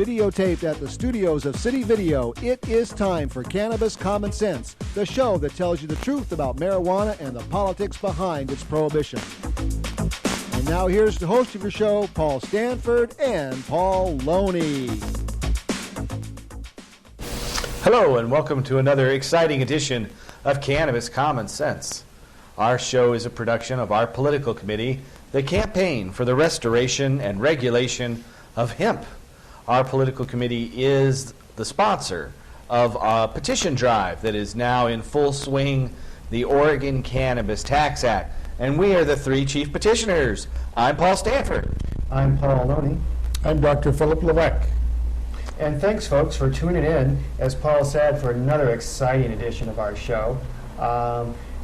Videotaped at the studios of City Video, it is time for Cannabis Common Sense, the show that tells you the truth about marijuana and the politics behind its prohibition. And now here's the host of your show, Paul Stanford and Paul Loney. Hello and welcome to another exciting edition of Cannabis Common Sense. Our show is a production of our political committee, the Campaign for the Restoration and Regulation of Hemp. Our political committee is the sponsor of a petition drive that is now in full swing, the Oregon Cannabis Tax Act. And we are the three chief petitioners. I'm Paul Stanford. I'm Paul Loney. I'm Dr. Philip Levesque. And thanks, folks, for tuning in, as Paul said, for another exciting edition of our show.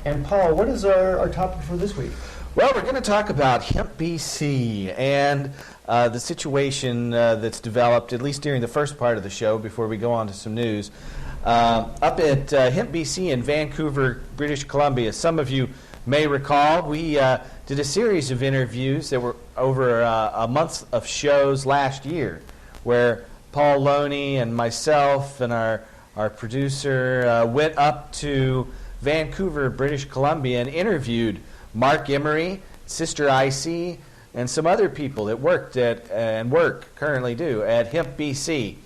And Paul, what is our topic for this week? Well, we're going to talk about Hemp BC and the situation that's developed, at least during the first part of the show, before we go on to some news. Up at Hemp BC in Vancouver, British Columbia, some of you may recall, we did a series of interviews that were over a month of shows last year, where Paul Loney and myself and our producer went up to Vancouver, British Columbia, and interviewed Mark Emery, Sister IC, and some other people that worked at and currently do at Hemp BC.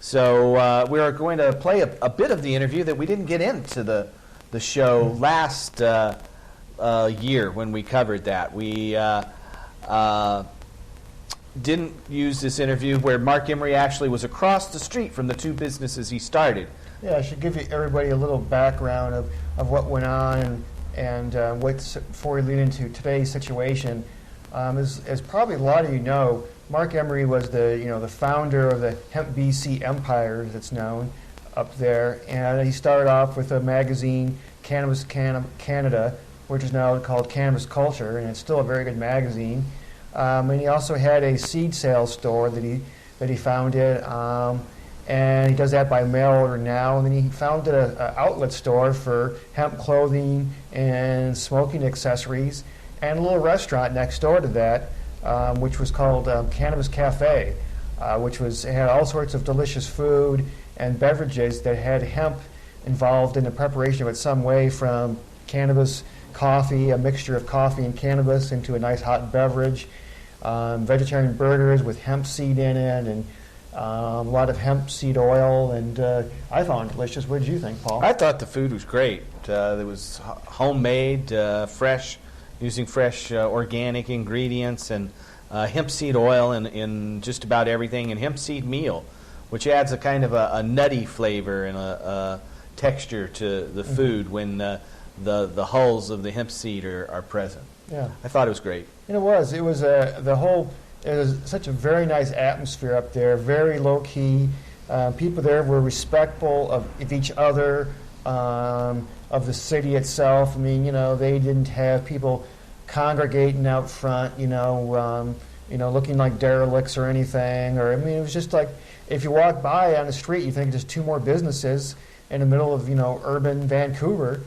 So we are going to play a bit of the interview that we didn't get into the show last year when we covered that. We didn't use this interview where Mark Emery actually was across the street from the two businesses he started. Yeah, I should give everybody a little background of what went on and before we lead into today's situation. As probably a lot of you know, Mark Emery was the founder of the Hemp BC empire, as it's known, up there, and he started off with a magazine, Cannabis Canada, which is now called Cannabis Culture, and it's still a very good magazine. And he also had a seed sales store that he founded, and he does that by mail order now. And then he founded an outlet store for hemp clothing and smoking accessories, and a little restaurant next door to that, which was called Cannabis Cafe, which had all sorts of delicious food and beverages that had hemp involved in the preparation of it some way, from cannabis coffee, a mixture of coffee and cannabis, into a nice hot beverage, vegetarian burgers with hemp seed in it, and a lot of hemp seed oil, and I found it delicious. What did you think, Paul? I thought the food was great. It was homemade, fresh, using fresh organic ingredients, and hemp seed oil in just about everything, and hemp seed meal, which adds a kind of a nutty flavor and a texture to the food when the hulls of the hemp seed are present. Yeah, I thought it was great. And it was it was such a very nice atmosphere up there, very low key. People there were respectful of each other, of the city itself. I mean, they didn't have people congregating out front, looking like derelicts or anything. Or, I mean, it was just like, if you walk by on the street, you think there's two more businesses in the middle of, urban Vancouver,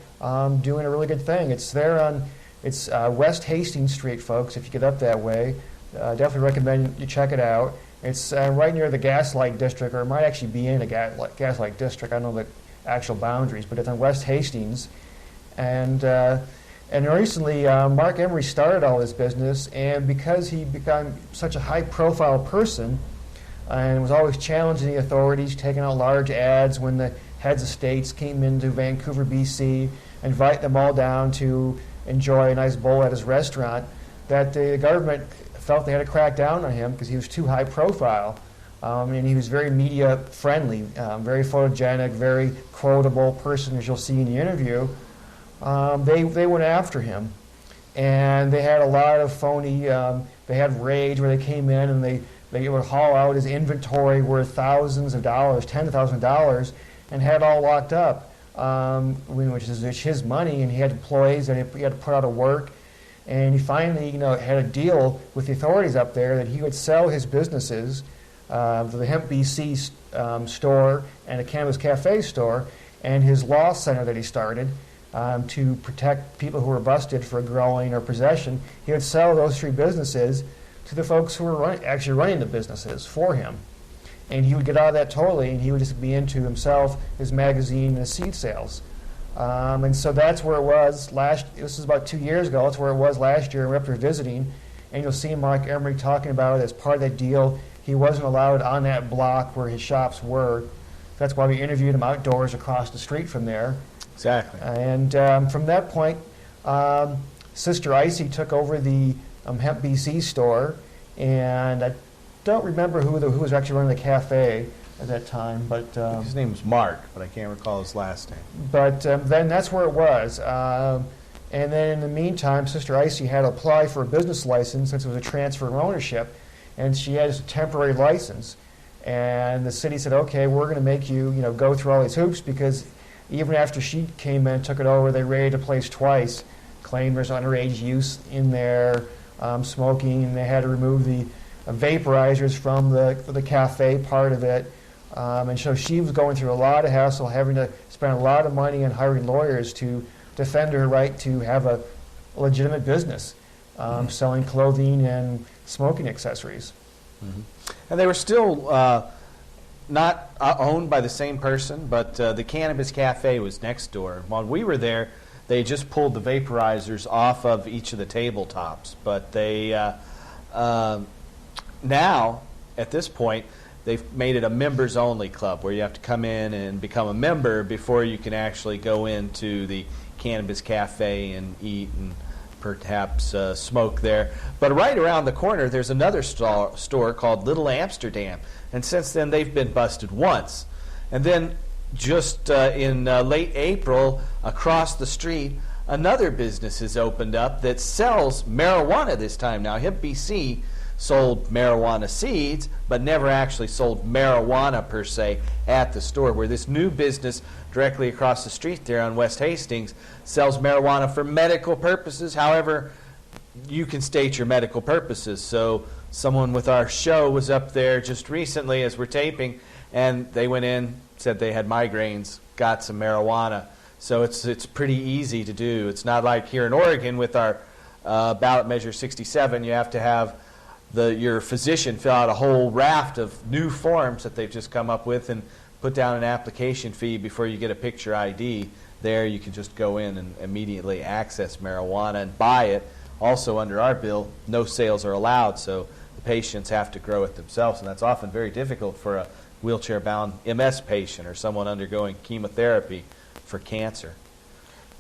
doing a really good thing. It's West Hastings Street, folks, if you get up that way. Definitely recommend you check it out. It's right near the Gaslight District, or it might actually be in a Gaslight District. I don't know the actual boundaries, but it's on West Hastings. And recently, Mark Emery started all this business, and because he became such a high-profile person and was always challenging the authorities, taking out large ads when the heads of states came into Vancouver, BC, invite them all down to enjoy a nice bowl at his restaurant, that the government felt they had to crack down on him because he was too high profile. And he was very media friendly, very photogenic, very quotable person, as you'll see in the interview. They went after him, and they had a lot of phony, they had raids where they came in and they would haul out his inventory worth thousands of dollars, tens of thousands of dollars, and had it all locked up, which is his money, and he had employees that he had to put out of work. And he finally, had a deal with the authorities up there that he would sell his businesses, the Hemp BC store and a Cannabis Cafe store, and his law center that he started to protect people who were busted for growing or possession. He would sell those three businesses to the folks who were actually running the businesses for him. and he would get out of that totally, and he would just be into himself, his magazine, and his seed sales. And so that's where it was this is about 2 years ago, that's where it was last year, and we're up there visiting, and you'll see Mark Emery talking about it as part of that deal. He wasn't allowed on that block where his shops were. That's why we interviewed him outdoors across the street from there. Exactly. And from that point, Sister Icy took over the Hemp BC store, and I don't remember who was actually running the cafe at that time, but his name was Mark, but I can't recall his last name. But then that's where it was. And then in the meantime, Sister Icy had to apply for a business license since it was a transfer of ownership, and she had a temporary license. And the city said, okay, we're going to make you, go through all these hoops, because even after she came in and took it over, they raided the place twice, claimed there's underage use in there, smoking, and they had to remove the vaporizers from the cafe part of it. And so she was going through a lot of hassle, having to spend a lot of money on hiring lawyers to defend her right to have a legitimate business, selling clothing and smoking accessories. Mm-hmm. And they were still not owned by the same person, but the Cannabis Cafe was next door. While we were there, they just pulled the vaporizers off of each of the tabletops. But they now, at this point, they've made it a members-only club where you have to come in and become a member before you can actually go into the Cannabis Cafe and eat and perhaps smoke there. But right around the corner, there's another store called Little Amsterdam. And since then, they've been busted once. And then just in late April, across the street, another business has opened up that sells marijuana this time now. Hemp BC sold marijuana seeds, but never actually sold marijuana per se at the store, where this new business directly across the street there on West Hastings sells marijuana for medical purposes. However, you can state your medical purposes. So someone with our show was up there just recently as we're taping, and they went in, said they had migraines, got some marijuana. So it's pretty easy to do. It's not like here in Oregon with our ballot measure 67, you have to have your physician fill out a whole raft of new forms that they've just come up with and put down an application fee before you get a picture ID. There you can just go in and immediately access marijuana and buy it. Also under our bill, no sales are allowed, so the patients have to grow it themselves, and that's often very difficult for a wheelchair-bound MS patient or someone undergoing chemotherapy for cancer.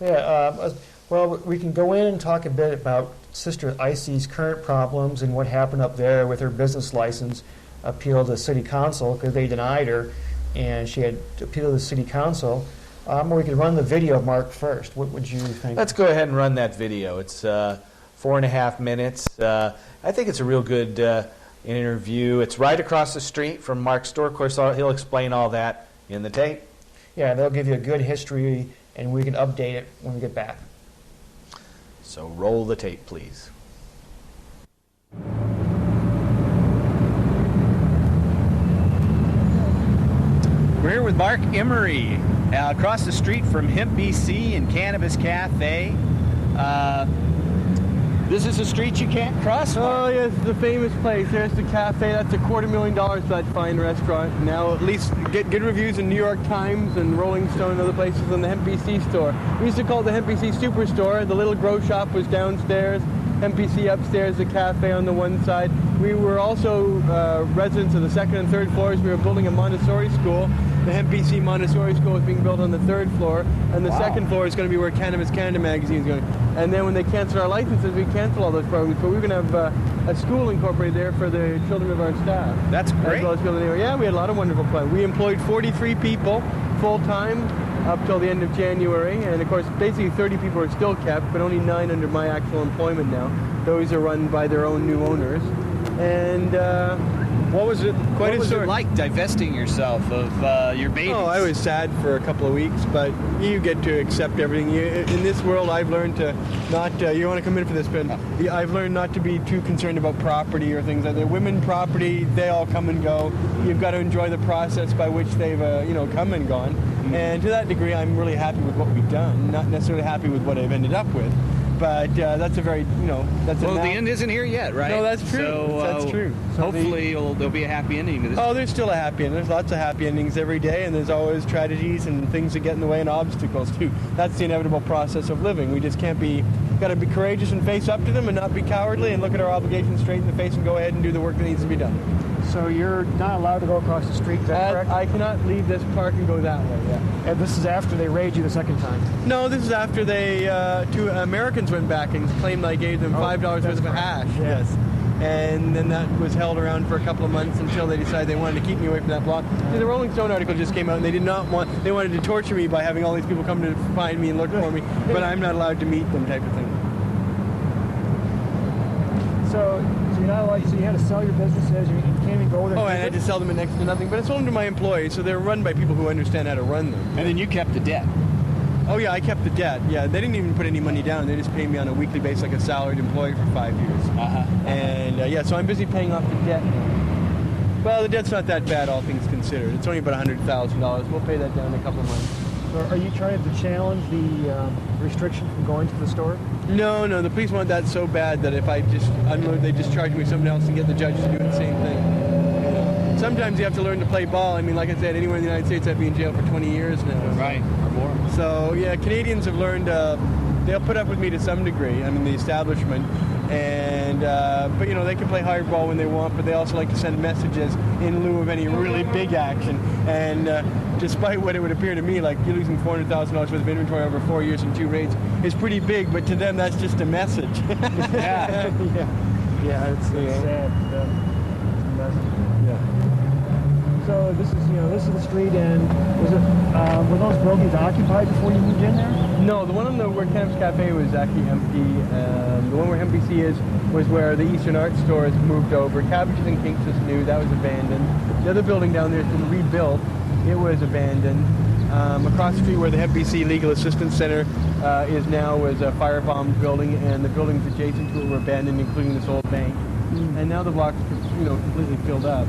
Yeah, well, we can go in and talk a bit about Sister Icy's current problems and what happened up there with her business license appeal to City Council, because they denied her, and she had to appeal to the City Council. Or we could run the video, Mark, first. What would you think? Let's go ahead and run that video. It's 4.5 minutes. I think it's a real good interview. It's right across the street from Mark's store. Of course, he'll explain all that in the tape. Yeah, they'll give you a good history, and we can update it when we get back. So roll the tape, please. We're here with Mark Emery, across the street from Hemp BC and Cannabis Cafe. This is a street you can't cross, Mark. Oh, yes, it's a famous place. There's the cafe. That's $250,000 for that fine restaurant. Now, at least get good reviews in New York Times and Rolling Stone and other places than the Hemp BC store. We used to call it the Hemp BC Superstore. The little grow shop was downstairs, Hemp BC upstairs, the cafe on the one side. We were also residents of the second and third floors. We were building a Montessori school. The Hemp BC Montessori School is being built on the third floor, and the second floor is going to be where Cannabis Canada magazine is going. And then when they cancel our licenses, we cancel all those programs. But we're going to have a school incorporated there for the children of our staff. That's great. As well as children. Yeah, we had a lot of wonderful plans. We employed 43 people full-time up till the end of January, and of course, basically 30 people are still kept, but only 9 under my actual employment now. Those are run by their own new owners. And what was it it like divesting yourself of your babies? Oh, I was sad for a couple of weeks, but you get to accept everything. In this world, I've learned to not, you want to come in for this, but I've learned not to be too concerned about property or things like that. Women property, they all come and go. You've got to enjoy the process by which they've, come and gone. Mm-hmm. And to that degree, I'm really happy with what we've done, not necessarily happy with what I've ended up with. But that's a very, that's Well, the end isn't here yet, right? No, that's true. So, That's true. So hopefully there'll be a happy ending to this. Oh, there's still a happy ending. There's lots of happy endings every day, and there's always tragedies and things that get in the way and obstacles too. That's the inevitable process of living. We just can't got to be courageous and face up to them and not be cowardly and look at our obligations straight in the face and go ahead and do the work that needs to be done. So you're not allowed to go across the street, is that correct? I cannot leave this park and go that way, yeah. And this is after they raid you the second time? No, this is after two Americans went back and claimed I gave them $5 worth of hash. Yeah. Yes. And then that was held around for a couple of months until they decided they wanted to keep me away from that block. See, the Rolling Stone article just came out, and they wanted to torture me by having all these people come to find me and look for me, but I'm not allowed to meet them, type of thing. So you're not allowed, so you had to sell your businesses, you can't even go there? Oh, and I had to sell them at next to nothing, but I sold them to my employees, so they're run by people who understand how to run them. And then you kept the debt. Oh yeah, I kept the debt. Yeah, they didn't even put any money down. They just paid me on a weekly basis like a salaried employee for 5 years. And so I'm busy paying off the debt now. Well, the debt's not that bad, all things considered. It's only about $100,000. We'll pay that down in a couple of months. So are you trying to challenge the restriction from going to the store? No, the police want that so bad that if I just unload, they just charge me something else and get the judge to do the same thing. Sometimes you have to learn to play ball. I mean, like I said, anywhere in the United States, I'd be in jail for 20 years now. Right, or more. So, yeah, Canadians have learned, they'll put up with me to some degree, I mean, the establishment, and, but, they can play hardball when they want, but they also like to send messages in lieu of any really big action, and despite what it would appear to me, like you're losing $400,000 worth of inventory over 4 years and 2 raids is pretty big, but to them, that's just a message. Yeah, it's sad. It's a message. So this is the street, and were those buildings occupied before you moved in there? No, the one on where Cannabis Cafe was actually empty. The one where MPC is was where the Eastern Art Store has moved over. Cabbages and Kinks is new. That was abandoned. The other building down there has been rebuilt. It was abandoned. Across the street where the MPC Legal Assistance Center is now was a firebombed building, and the buildings adjacent to it were abandoned, including this old bank. And now the block's completely filled up.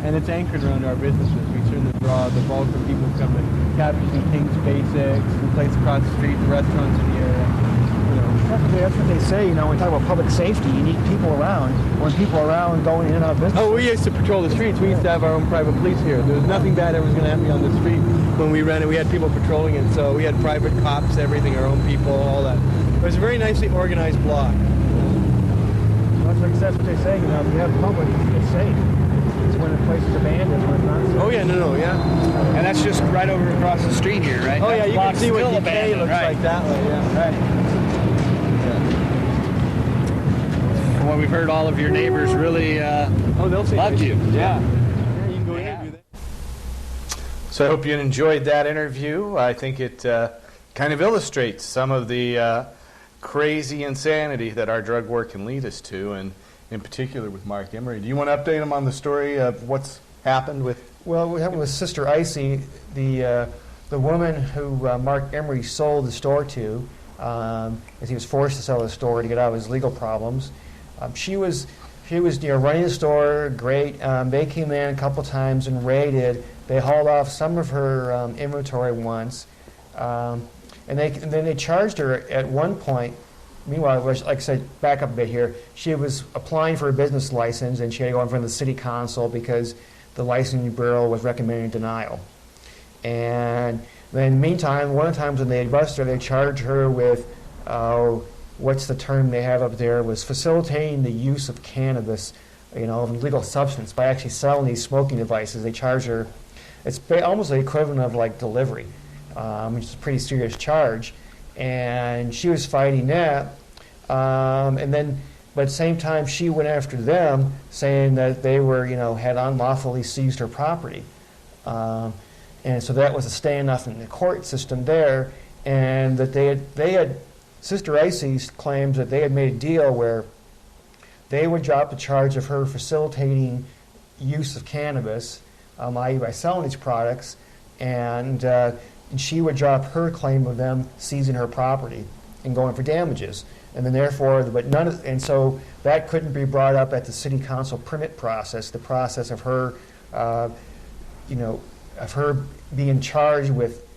And it's anchored around our businesses. We certainly draw the bulk of people who come to Cabbages and King's Basics, the place across the street, the restaurants in the area. That's what they say, when you talk about public safety, you need people around. When people are around going in and out of business. Oh, we used to patrol the streets. We used to have our own private police here. There was nothing bad ever was going to happen on the street when we ran it. We had people patrolling it, so we had private cops, everything, our own people, all that. It was a very nicely organized block. That's what they say, if you have public, it's safe. It's when the place is abandoned, when it's not safe. Oh, yeah, yeah. And that's just right over across the street here, right? Oh, That yeah, you can block's see what still decay abandoned, looks right. like that way, yeah. Right. From what we've heard, all of your neighbors really They'll say loved you. Yeah, you can go interview them. So I hope you enjoyed that interview. I think it kind of illustrates some of the crazy insanity that our drug war can lead us to, and in particular with Mark Emery. Do you want to update him on the story of what's happened with? Well, what happened with Sister Icy, the woman who Mark Emery sold the store to, as he was forced to sell the store to get out of his legal problems. She was running the store, great. They came in a couple times and raided. They hauled off some of her inventory once, and then they charged her at one point. Meanwhile, like I said, back up a bit here. She was applying for a business license, and she had to go in front of the city council because the licensing bureau was recommending denial. And then, in the meantime, one of the times when they busted her, they charged her with what's the term they have up there, was facilitating the use of cannabis, of legal substance by actually selling these smoking devices. They charge her, it's almost the equivalent of like delivery, which is a pretty serious charge. And she was fighting that, but at the same time she went after them, saying that they were, had unlawfully seized her property. And so that was a standoff in the court system there, and that they had Sister Icy's claims that they had made a deal where they would drop the charge of her facilitating use of cannabis, i.e. by selling these products, and she would drop her claim of them seizing her property and going for damages. And then therefore, and so that couldn't be brought up at the city council permit process, the process of her, of her being charged with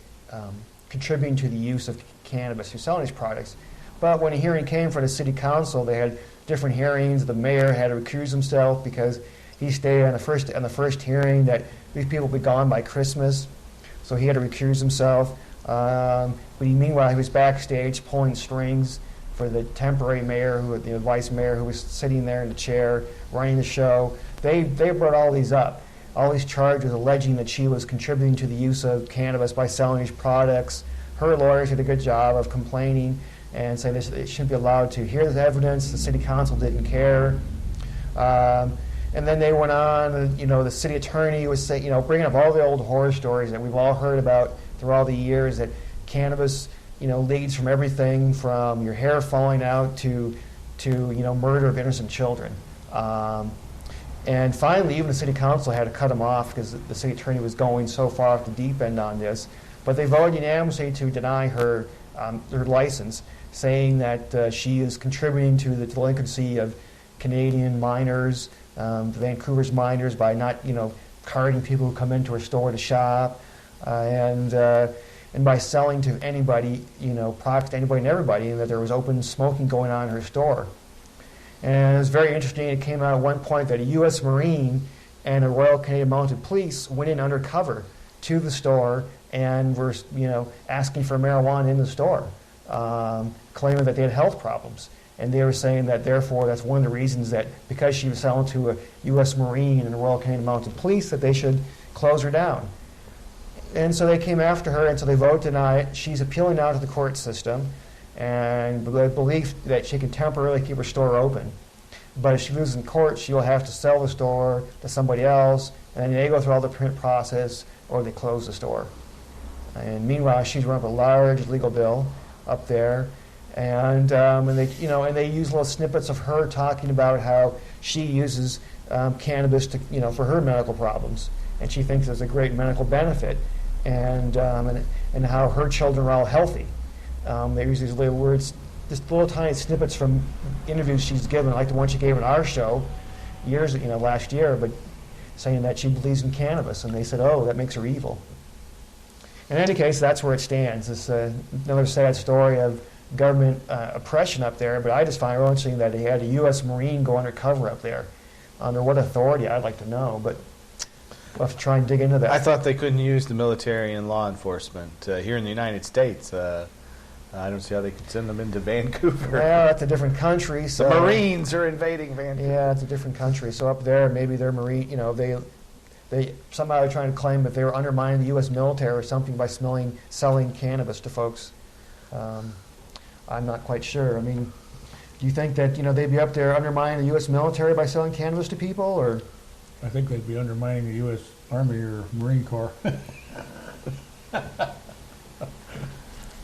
contributing to the use of cannabis, who's selling these products. But when a hearing came for the city council, they had different hearings. The mayor had to recuse himself because he stated on the first hearing that these people would be gone by Christmas, so he had to recuse himself. But meanwhile, he was backstage pulling strings for the temporary mayor, the vice mayor, who was sitting there in the chair running the show. They brought all these up, all these charges alleging that she was contributing to the use of cannabis by selling these products. Her lawyers did a good job of complaining and saying it shouldn't be allowed to hear this evidence. The city council didn't care. And then they went on, and, the city attorney was saying, bringing up all the old horror stories that we've all heard about through all the years, that cannabis, leads from everything from your hair falling out to murder of innocent children. And finally, even the city council had to cut him off because the city attorney was going so far off the deep end on this. But they voted unanimously to deny her license, saying that she is contributing to the delinquency of Canadian minors, Vancouver's minors, by not, carding people who come into her store to shop, and by selling to anybody, products to anybody and everybody, and that there was open smoking going on in her store. And it was very interesting. It came out at one point that a U.S. Marine and a Royal Canadian Mounted Police went in undercover to the store and were, asking for marijuana in the store, claiming that they had health problems. And they were saying that, therefore, that's one of the reasons that because she was selling to a U.S. Marine and a Royal Canadian Mounted Police, that they should close her down. And so they came after her, and so they voted to deny it. She's appealing now to the court system, and the belief that she can temporarily keep her store open. But if she loses in court, she'll have to sell the store to somebody else, and then they go through all the print process, or they close the store. And meanwhile, she's run up a large legal bill up there, and they use little snippets of her talking about how she uses cannabis to, for her medical problems, and she thinks there's a great medical benefit, and how her children are all healthy. They use these little words, just little tiny snippets from interviews she's given, like the one she gave on our show last year, but saying that she believes in cannabis, and they said, oh, that makes her evil. In any case, that's where it stands. It's another sad story of government oppression up there, but I just find it interesting that he had a U.S. Marine go undercover up there. Under what authority, I'd like to know, but we'll have to try and dig into that. I thought they couldn't use the military and law enforcement here in the United States. I don't see how they could send them into Vancouver. Yeah, that's a different country. So the Marines are invading Vancouver. Yeah, it's a different country. So up there, maybe they're Marine. They somehow are trying to claim that they were undermining the U.S. military or something by selling cannabis to folks. I'm not quite sure. I mean, do you think that they'd be up there undermining the U.S. military by selling cannabis to people, or? I think they'd be undermining the U.S. Army or Marine Corps.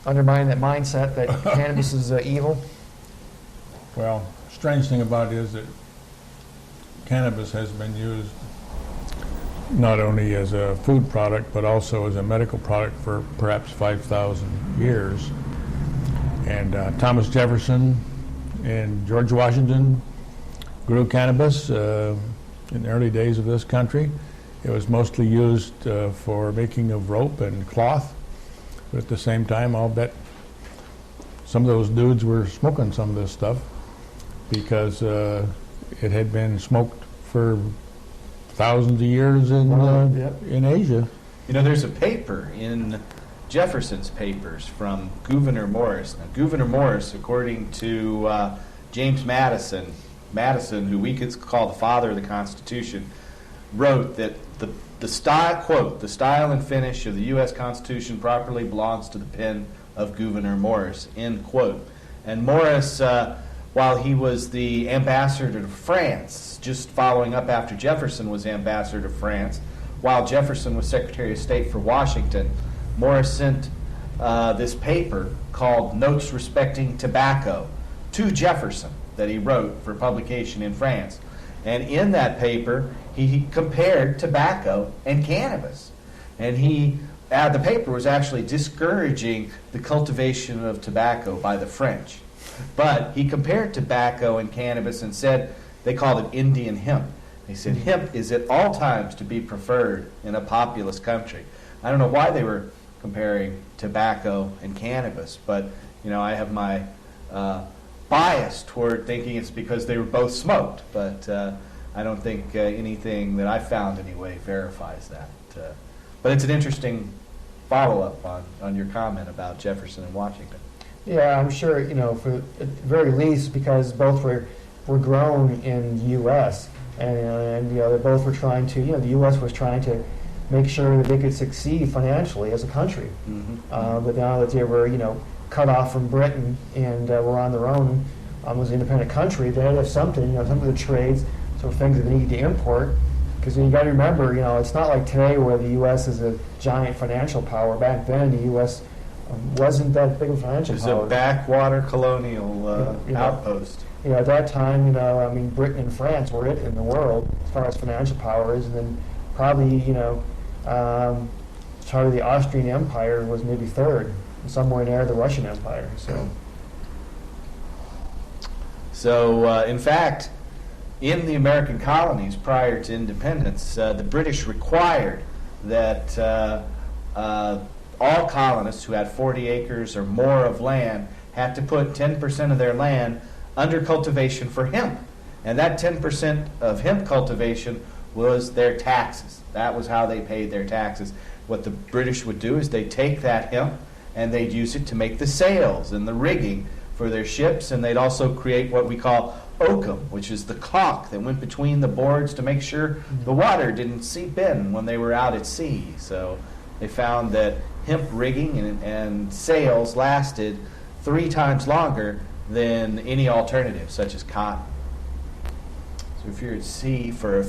Undermining that mindset that cannabis is evil? Well, strange thing about it is that cannabis has been used not only as a food product, but also as a medical product for perhaps 5,000 years. And Thomas Jefferson and George Washington grew cannabis in the early days of this country. It was mostly used for making of rope and cloth, but at the same time, I'll bet some of those dudes were smoking some of this stuff because it had been smoked for thousands of years in Asia. There's a paper in Jefferson's papers from Gouverneur Morris. Now, Gouverneur Morris, according to James Madison, who we could call the father of the Constitution, wrote that the style, quote, the style and finish of the U.S. Constitution properly belongs to the pen of Gouverneur Morris, end quote. And Morris, while he was the ambassador to France, just following up after Jefferson was ambassador to France, while Jefferson was Secretary of State for Washington, Morris sent this paper called Notes Respecting Tobacco to Jefferson that he wrote for publication in France. And in that paper, he compared tobacco and cannabis. And the paper was actually discouraging the cultivation of tobacco by the French. But he compared tobacco and cannabis and said, they called it Indian hemp. He said, hemp is at all times to be preferred in a populous country. I don't know why they were comparing tobacco and cannabis, but I have my bias toward thinking it's because they were both smoked, but I don't think anything that I found anyway verifies that. But it's an interesting follow-up on your comment about Jefferson and Washington. Yeah, I'm sure, for at the very least, because both were grown in the U.S., and they both were trying to, the U.S. was trying to make sure that they could succeed financially as a country. But now that they were, cut off from Britain and were on their own as an independent country, they had to have something, some of the trades, some things that they needed to import. Because you got to remember, it's not like today where the U.S. is a giant financial power. Back then, the U.S. Wasn't that big of a financial power. It was a backwater colonial outpost. At that time, Britain and France were it in the world as far as financial power is, and then probably, part of the Austrian Empire was maybe third, and somewhere near the Russian Empire. So in fact, in the American colonies prior to independence, the British required that all colonists who had 40 acres or more of land had to put 10% of their land under cultivation for hemp. And that 10% of hemp cultivation was their taxes. That was how they paid their taxes. What the British would do is they'd take that hemp and they'd use it to make the sails and the rigging for their ships, and they'd also create what we call oakum, which is the caulk that went between the boards to make sure the water didn't seep in when they were out at sea. So they found that hemp rigging and sails lasted 3 times longer than any alternative, such as cotton. So if you're at sea for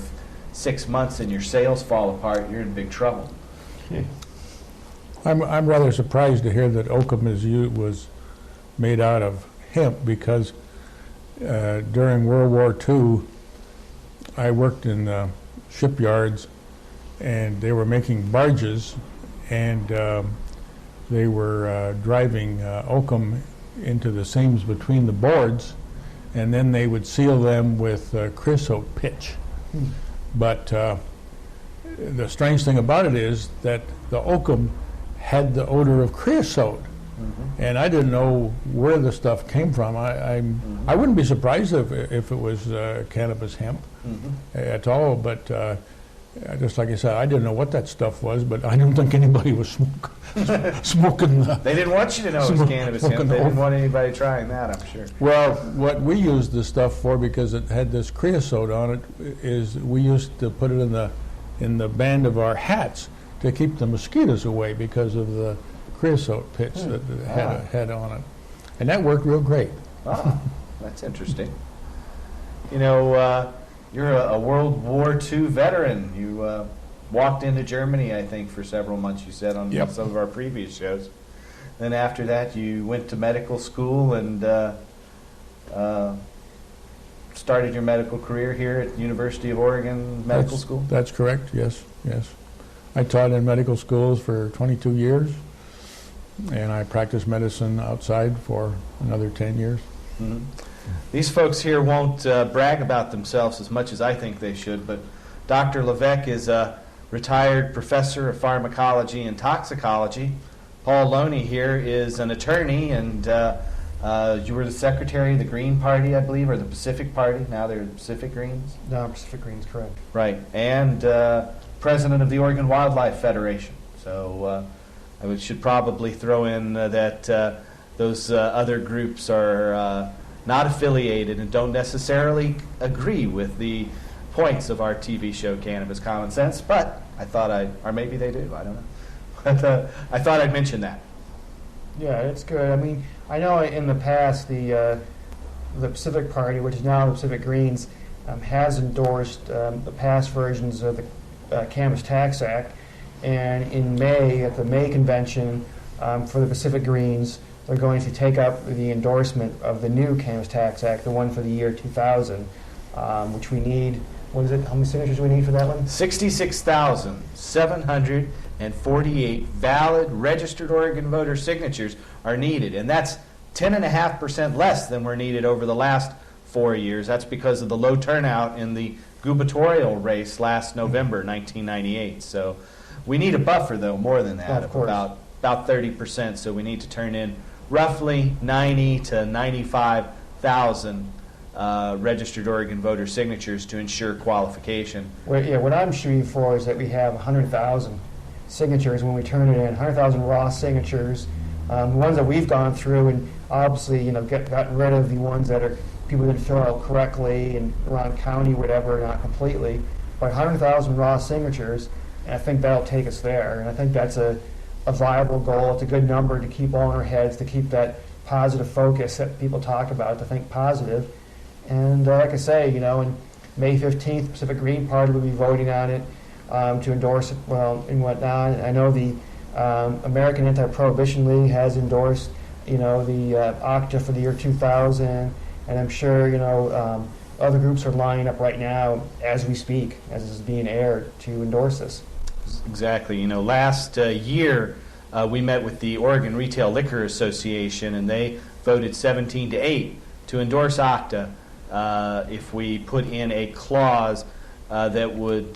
6 months and your sails fall apart, you're in big trouble. I'm rather surprised to hear that oakum was made out of hemp, because during World War II, I worked in shipyards, and they were making barges, and they were driving oakum into the seams between the boards, and then they would seal them with creosote pitch. But the strange thing about it is that the oakum had the odor of creosote. And I didn't know where the stuff came from. I wouldn't be surprised if it was cannabis hemp at all, but just like I said, I didn't know what that stuff was, but I don't think anybody was smoking the... They didn't want you to know it was cannabis hemp. They didn't want anybody trying that, I'm sure. Well, what we used the stuff for, because it had this creosote on it, is we used to put it in the band of our hats to keep the mosquitoes away because of the creosote pitch that it had on it. And that worked real great. Ah, that's interesting. You're a World War II veteran. You walked into Germany, I think, for several months, you said, on some of our previous shows. Then after that, you went to medical school and started your medical career here at University of Oregon Medical School? That's correct, yes. I taught in medical schools for 22 years, and I practiced medicine outside for another 10 years. Mm-hmm. These folks here won't brag about themselves as much as I think they should, but Dr. Levesque is a retired professor of pharmacology and toxicology. Paul Loney here is an attorney, and you were the secretary of the Green Party, I believe, or the Pacific Party. Now they're Pacific Greens? No, Pacific Greens, correct. Right, and president of the Oregon Wildlife Federation. So I should probably throw in that those other groups are not affiliated and don't necessarily agree with the points of our TV show, Cannabis Common Sense, but I thought or maybe they do, I don't know. But I thought I'd mention that. Yeah, it's good. I mean, I know in the past the Pacific Party, which is now the Pacific Greens, has endorsed the past versions of the Cannabis Tax Act, and in May, at the May convention for the Pacific Greens, they're going to take up the endorsement of the new Cannabis Tax Act, the one for the year 2000, which we need. What is it? How many signatures do we need for that one? 66,748 valid registered Oregon voter signatures are needed, and that's 10.5% less than were needed over the last 4 years. That's because of the low turnout in the gubernatorial race last November, 1998. So we need a buffer, though, more than that, of course. About 30%. So we need to turn in roughly 90 to 95,000 registered Oregon voter signatures to ensure qualification. Well, yeah, what I'm shooting for is that we have 100,000 signatures when we turn it in, 100,000 raw signatures, the ones that we've gone through, and obviously, gotten rid of the ones that are people didn't fill out correctly and around county, whatever, not completely. But 100,000 raw signatures, and I think that'll take us there. And I think that's a viable goal. It's a good number to keep all in our heads, to keep that positive focus that people talk about, to think positive. And like I say, in May 15th, Pacific Green Party will be voting on it to endorse it, and whatnot. And I know the American Anti-Prohibition League has endorsed, the OCTA for the year 2000, and I'm sure, other groups are lining up right now as we speak, as this is being aired, to endorse this. Exactly. Last year we met with the Oregon Retail Liquor Association, and they voted 17-8 to endorse OCTA if we put in a clause that would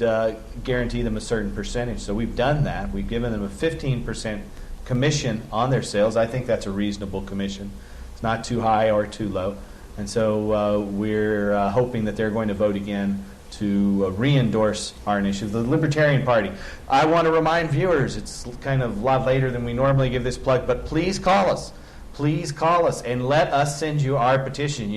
guarantee them a certain percentage. So we've done that. We've given them a 15% commission on their sales. I think that's a reasonable commission. It's not too high or too low. And so we're hoping that they're going to vote again to re-endorse our initiative. The Libertarian Party. I want to remind viewers, it's kind of a lot later than we normally give this plug, but please call us. Please call us and let us send you our petition.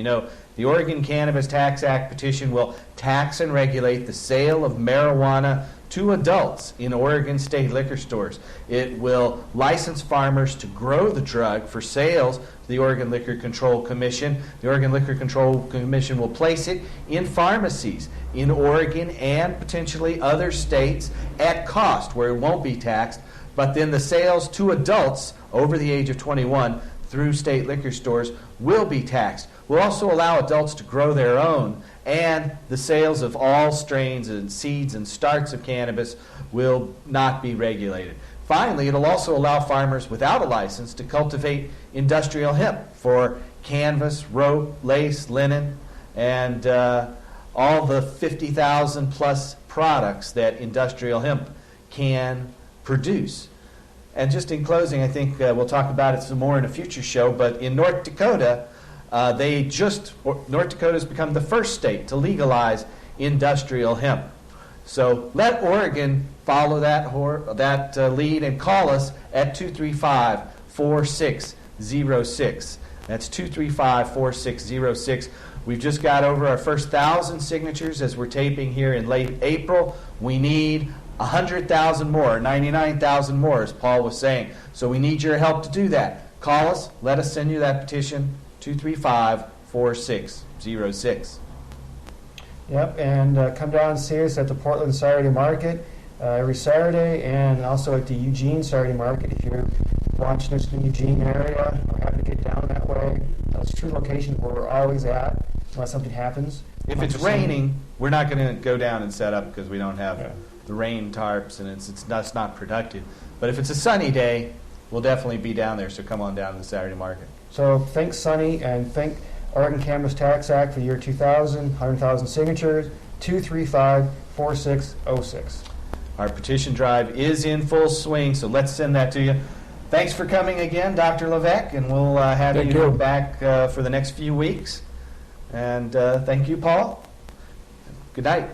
The Oregon Cannabis Tax Act petition will tax and regulate the sale of marijuana to adults in Oregon state liquor stores. It will license farmers to grow the drug for sales to the Oregon Liquor Control Commission. The Oregon Liquor Control Commission will place it in pharmacies in Oregon and potentially other states at cost where it won't be taxed, but then the sales to adults over the age of 21 through state liquor stores will be taxed. We'll also allow adults to grow their own, and the sales of all strains and seeds and starts of cannabis will not be regulated. Finally, it'll also allow farmers without a license to cultivate industrial hemp for canvas, rope, lace, linen, and all the 50,000 plus products that industrial hemp can produce. And just in closing, I think we'll talk about it some more in a future show, but in North Dakota, North Dakota has become the first state to legalize industrial hemp. So let Oregon follow that lead and call us at 235-4606. That's 235-4606. We've just got over our first 1,000 signatures as we're taping here in late April. We need 100,000 more, 99,000 more, as Paul was saying. So we need your help to do that. Call us. Let us send you that petition, 235-4606. Yep, and come down and see us at the Portland Saturday Market every Saturday, and also at the Eugene Saturday Market if you're watching us in the Eugene area or happen to get down that way. That's two locations where we're always at unless something happens. If it's raining, we're not going to go down and set up because we don't have the rain tarps, and that's not productive. But if it's a sunny day, we'll definitely be down there, so come on down to the Saturday Market. So thanks, Sonny, and thank Oregon Cannabis Tax Act for the year 2000, 100,000 signatures, 235-4606. Our petition drive is in full swing, so let's send that to you. Thanks for coming again, Dr. Levesque, and we'll have you back for the next few weeks. And thank you, Paul. Good night.